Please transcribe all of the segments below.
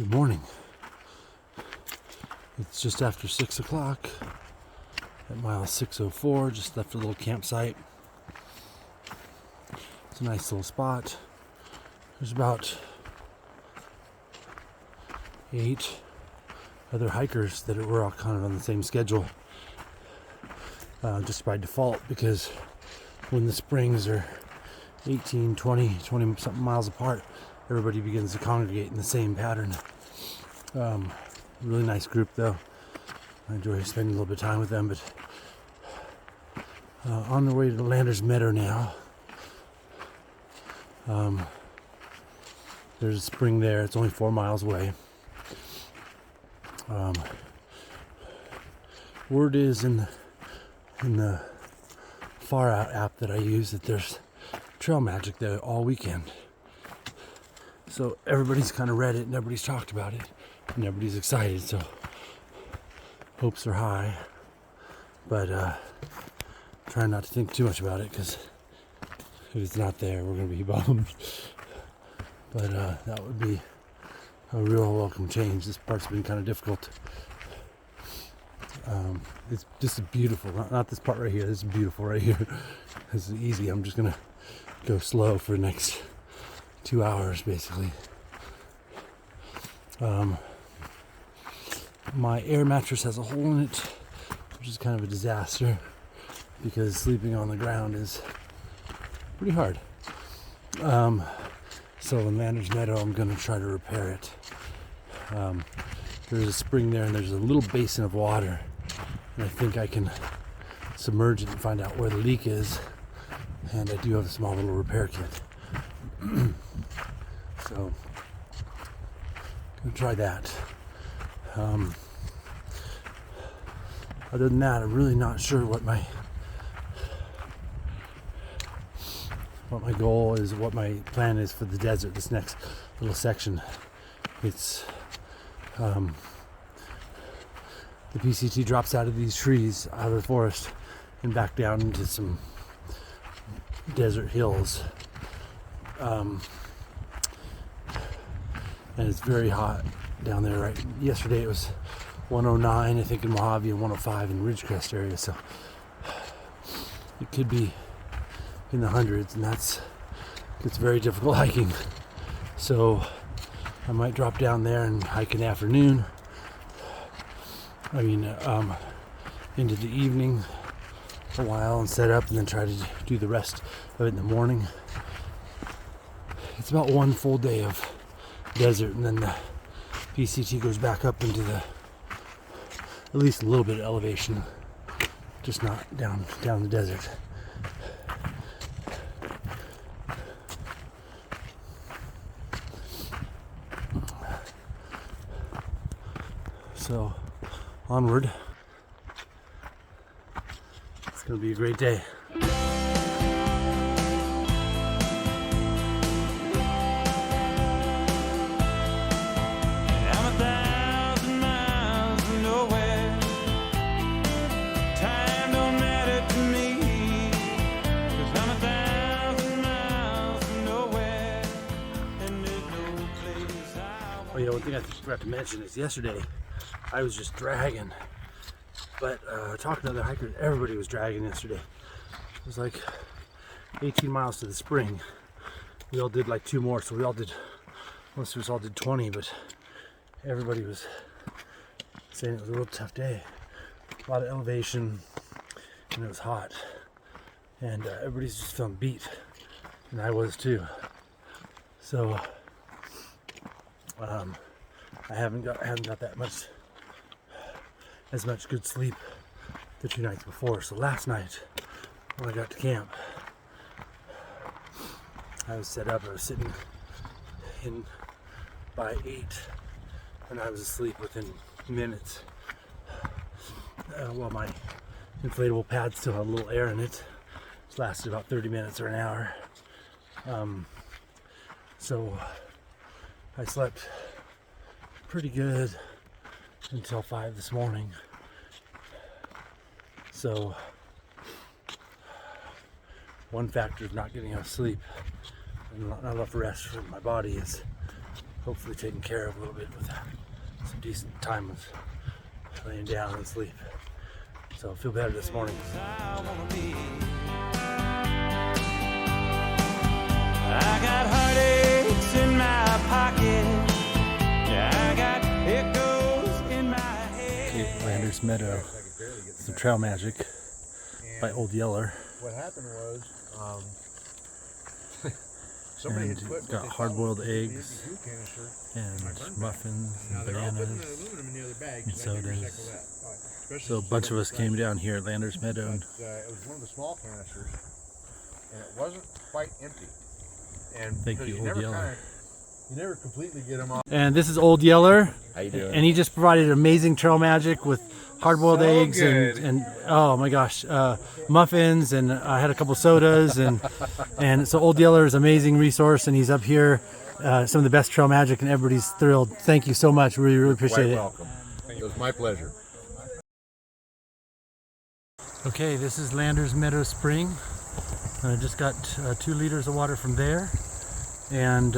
Good morning. It's just after 6 o'clock at mile 604. Just left a little campsite. It's a nice little spot. There's about 8 other hikers that were all kind of on the same schedule, just by default, because when the springs are 18, 20 something miles apart, everybody begins to congregate in the same pattern. Really nice group though. I enjoy spending a little bit of time with them, but on the way to Landers Meadow now. There's a spring there. It's only 4 miles away. Word is in the Far Out app that I use that there's trail magic there all weekend. So everybody's kind of read it and everybody's talked about it and everybody's excited. So hopes are high, but trying not to think too much about it, because if it's not there, we're going to be bummed. But that would be a real welcome change. This part's been kind of difficult. It's just beautiful. Not this part right here. This is beautiful right here. This is easy. I'm just going to go slow for the next 2 hours, basically. My air mattress has a hole in it, which is kind of a disaster, because sleeping on the ground is pretty hard. So in Landers Meadow, I'm going to try to repair it. There's a spring there and there's a little basin of water, and I think I can submerge it and find out where the leak is, and I do have a small little repair kit. So I'm going to try that. Other than that, I'm really not sure what my goal is, what my plan is for the desert, this next little section. It's the PCT drops out of these trees, out of the forest, and back down into some desert hills. And it's very hot down there. Right, yesterday it was 109, I think, in Mojave, and 105 in Ridgecrest area. So it could be in the hundreds, and it's very difficult hiking. So I might drop down there and hike in the afternoon. Into the evening for a while and set up, and then try to do the rest of it in the morning. It's about one full day of desert, and then the PCT goes back up into at least a little bit of elevation, just not down the desert. So onward. It's going to be a great day. One thing I forgot to mention is yesterday I was just dragging, but talking to other hikers, everybody was dragging yesterday. It was like 18 miles to the spring. We all did like 2 more, so most of us all did 20, but everybody was saying it was a real tough day. A lot of elevation, and it was hot, and everybody's just feeling beat, and I was too. So I haven't got that much good sleep the 2 nights before. So last night when I got to camp, I was set up. I was sitting in by 8, and I was asleep within minutes. While my inflatable pad still had a little air in it. It lasted about 30 minutes or an hour. So I slept pretty good until 5 this morning. So one factor of not getting enough sleep and not enough rest for my body is hopefully taken care of a little bit with some decent time of laying down and sleep. So I feel better this morning. I got heartaches in my pocket. I got echoes in my head. Okay, Landers Meadow. Some Trail Magic by Old Yeller. What happened was somebody had put got hard-boiled eggs and muffins and bananas and sodas. So a bunch of us came down here at Landers Meadow. It was one of the small canisters, and it wasn't quite empty. And Thank you, Old Yeller. You never completely get them off. And this is Old Yeller. How you doing? And he just provided amazing Trail Magic with hard-boiled eggs and oh my gosh, muffins, and I had a couple sodas, and so Old Yeller is an amazing resource, and he's up here, some of the best Trail Magic, and everybody's thrilled. Thank you so much. We really appreciate it. Welcome. It was my pleasure. Okay, this is Landers Meadow Spring. I just got 2 liters of water from there, and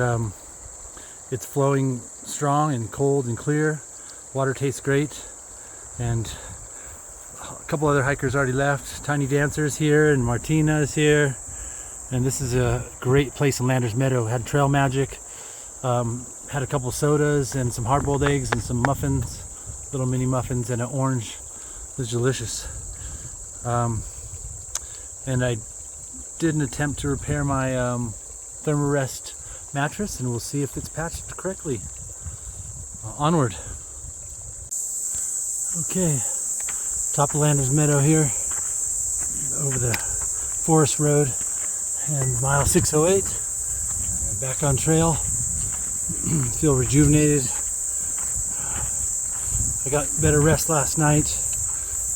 it's flowing strong and cold and clear. Water tastes great, and a couple other hikers already left. Tiny Dancer's here, and Martina is here, and this is a great place in Landers Meadow. Had Trail Magic, had a couple sodas and some hard-boiled eggs and some muffins, little mini muffins, and an orange. It was delicious. And I did an attempt to repair my Thermarest mattress, and we'll see if it's patched correctly. Onward. Okay, top of Landers Meadow here, over the forest road, and mile 608. Back on trail. Feel rejuvenated. I got better rest last night.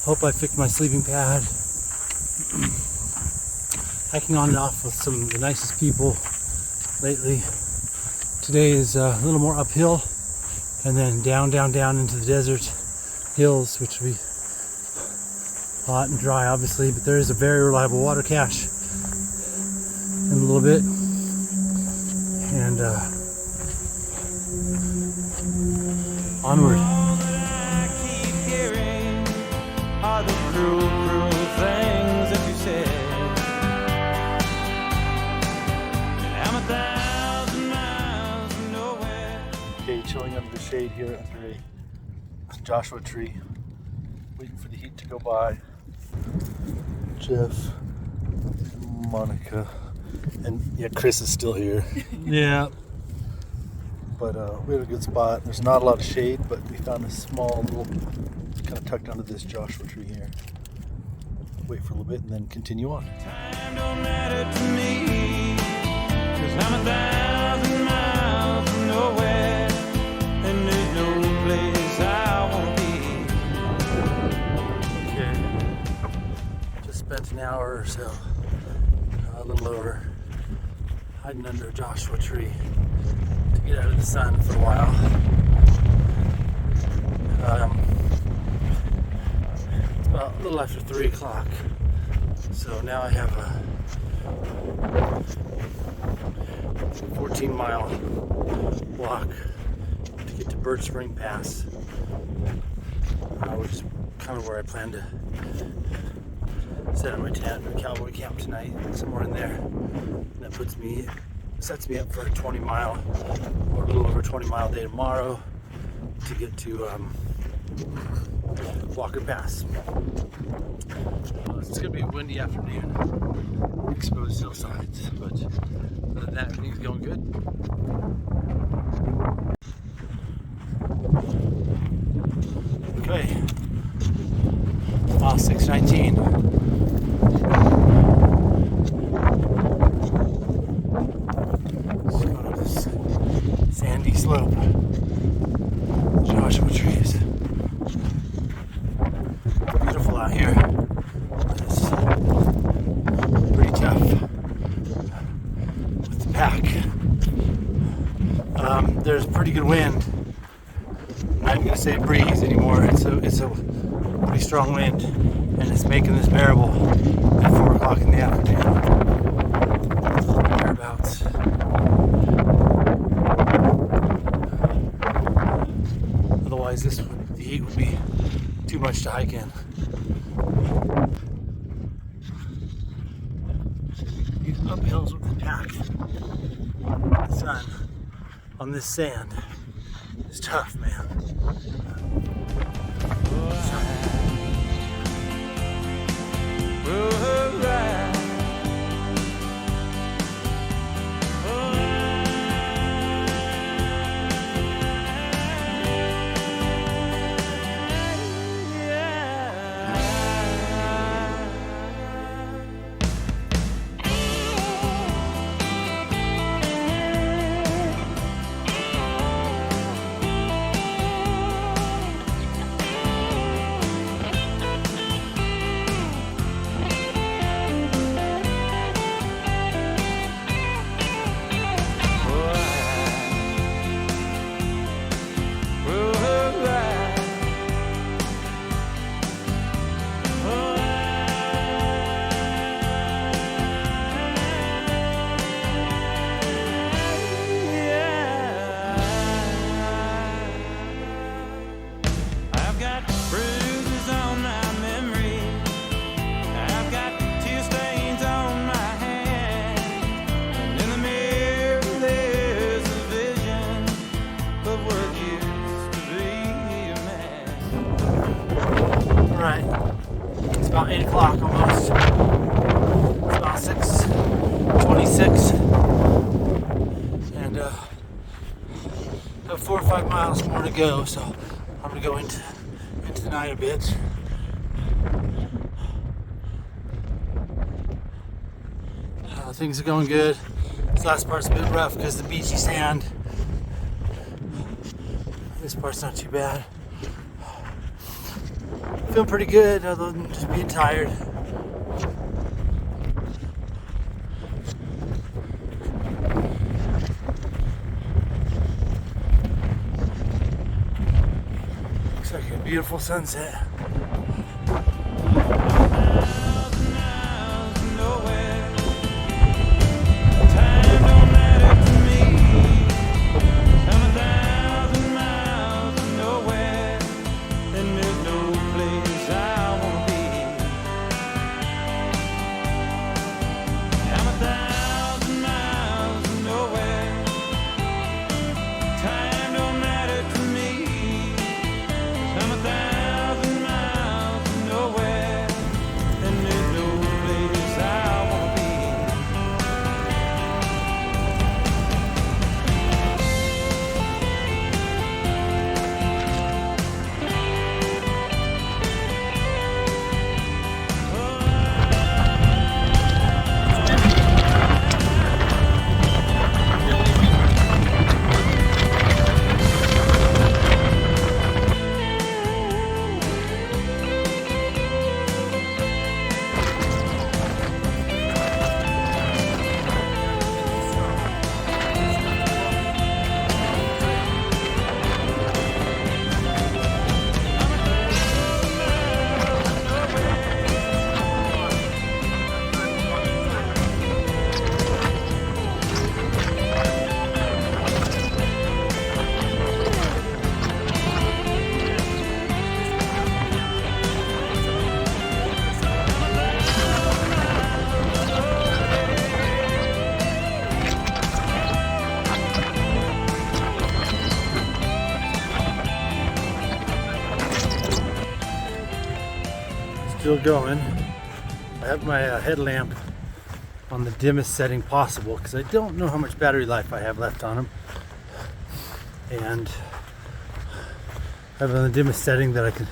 Hope I fixed my sleeping pad. Hiking on and off with some of the nicest people lately. Today is a little more uphill, and then down into the desert hills, which will be hot and dry obviously, but there is a very reliable water cache in a little bit. And onward. All that I keep hearing are the cruel things that you said. I'm 1,000 miles from nowhere. Okay, chilling under the shade here under a Joshua tree, waiting for the heat to go by. Jeff, Monica, and yeah, Chris is still here. Yeah. But we had a good spot. There's not a lot of shade, but we found a small little, kind of tucked under this Joshua tree here. Wait for a little bit and then continue on. Time don't matter to me, 'cause I'm 1,000 miles from nowhere, and there's no place I wanna be. Okay. Just spent an hour or so, a little over, hiding under a Joshua tree to get out of the sun for a while. It's about a little after 3 o'clock, so now I have a 14-mile walk to get to Bird Spring Pass, which is kind of where I plan to set up my tent or cowboy camp tonight, somewhere in there. And that sets me up for a 20-mile or a little over 20-mile day tomorrow to get to Walker Pass. It's going to be a windy afternoon, exposed hillsides, but other than that, everything's going good. Okay, mile 619. Let's go to this sandy slope. Joshua trees. Beautiful out here. It's pretty tough with the pack. There's pretty good wind. I'm not even gonna say breeze anymore. It's a pretty strong wind, and it's making this bearable at 4 o'clock in the afternoon. Thereabouts. up hills with the pack. The sun on this sand is tough, man. It's about 8 o'clock almost. It's about 6:26. And I have 4 or 5 miles more to go, so I'm gonna go into the night a bit. Things are going good. This last part's a bit rough because of the beachy sand. This part's not too bad. Feeling pretty good, other than just being tired. Looks like a beautiful sunset. Still going. I have my headlamp on the dimmest setting possible because I don't know how much battery life I have left on them, and I have it on the dimmest setting that I can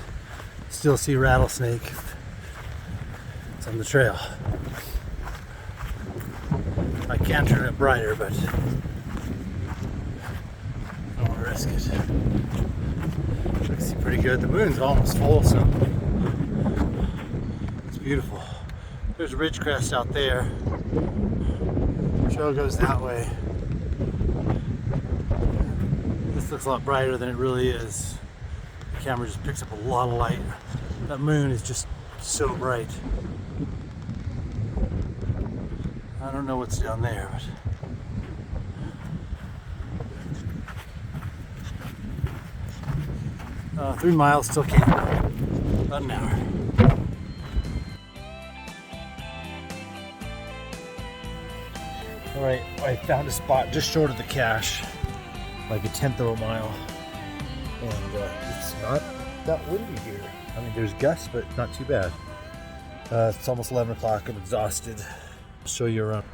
still see rattlesnake if it's on the trail. I can turn it brighter, but I don't want to risk it. I see pretty good. The moon's almost full, so beautiful. There's a ridge crest out there. Trail goes that way. This looks a lot brighter than it really is. The camera just picks up a lot of light. That moon is just so bright. I don't know what's down there, but 3 miles till camp. About an hour. All right, I found a spot just short of the cache, like 1/10 of a mile, and it's not that windy here. I mean, there's gusts, but not too bad. It's almost 11 o'clock. I'm exhausted. I'll show you around.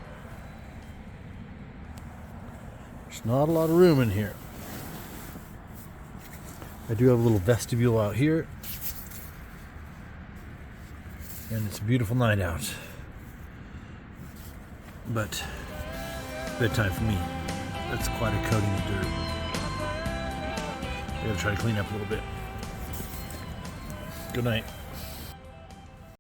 There's not a lot of room in here. I do have a little vestibule out here, and it's a beautiful night out. But bedtime for me. That's quite a coating of dirt. I gotta try to clean up a little bit. Good night.